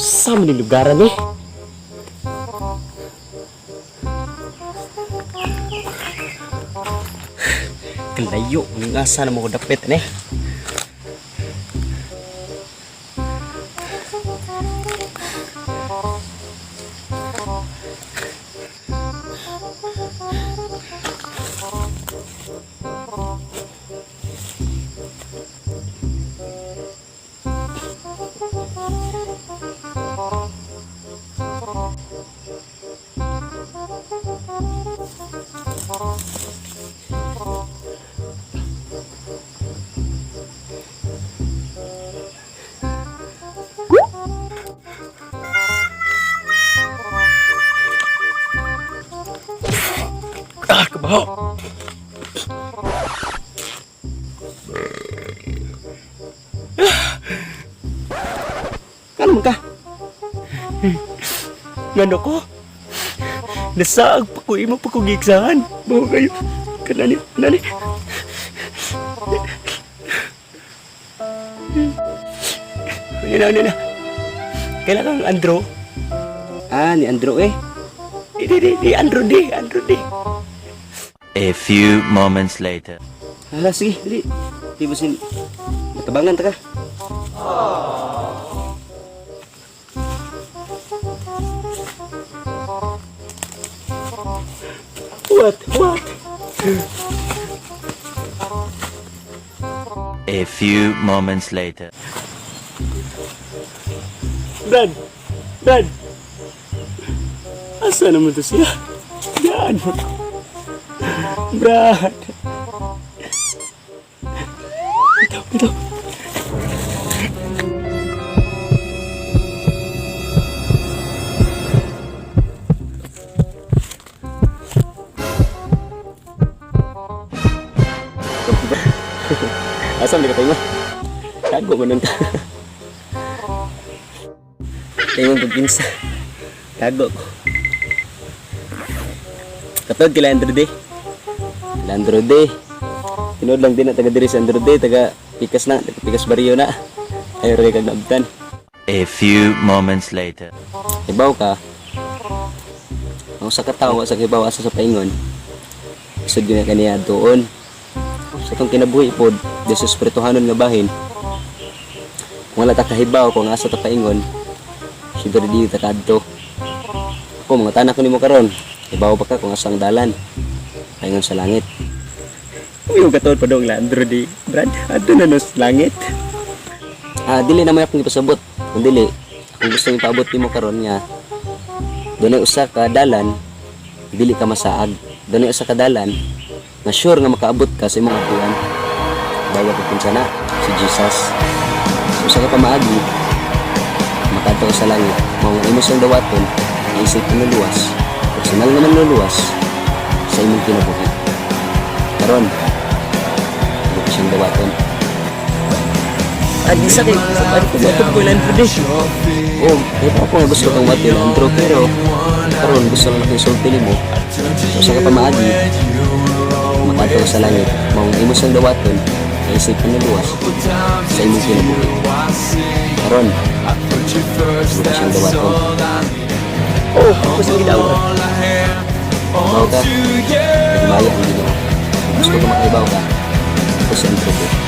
Sama ni lugaran eh. Kalayo, ng asa na mo ko dapit eh. Kebaho. Ano ka? Ngano ko? Nasaag pa ko imo pa ko gigsahan. Bawa kayo. Kanani. Ano. Kailangan Andro. Ni Andro eh. Di Andro di. A few moments later. Hala, sige, dali. Di ba sin... Matabangan ta ka? What? A few moments later. Brad! Asa naman to siya? Yan! Brad! Ito. Asam dia kata kagok mo nang tingong pagpinsa kagok katod kila Androde tinod lang din na taga diri sa Androde taga Pikas Barrio na ayo ray kag nabtan. A few moments later. Ibaw ka ang sa katawa sa kibaw asa sa paingon sud gyud kaniya doon sa tong kinabuhi pod desus espirituhanon nga bahin kung wala ta kahibaw kung asa ta paingon siguro di ta kadto ako mga tanak ko nimo karon ibaw pa ka kung asa ang dalan paingon sa langit. Uy, yung katawad pa daw ang Landro di Brad, ato na nos langit. Dili na may akong ipasabot. Kung dili, kung gusto yung paabot nimo karon nga doon ay usa ka dalan, dili ka masaag. Doon ay usa ka dalan, na sure nga makaabot ka sa imong atuan. Daya pagpunsa na, si Jesus. So, usa ka pamaagi, makadto sa langit, mao imo siyang dawaton, isip mo luwas. Personal naman luluwas sa imong kinabuhi. Karon, hindi ko siyang dawaton. Di sakit, sabi ko matod ko Landro di. Ito ako nga gusto kang matod Landro, pero karon gusto lang nakisulti mo. So sa kapamaagi, makataw sa langit, maong imo siyang dawaton, naisip ka na luwas sa imong kinabuhi. Karon, hindi ko siyang dawaton. Ako sa gidawa. Bawa ka, nagmaya ang Ginoo. Gusto ko makaibaw ka, ako sa Andro ko.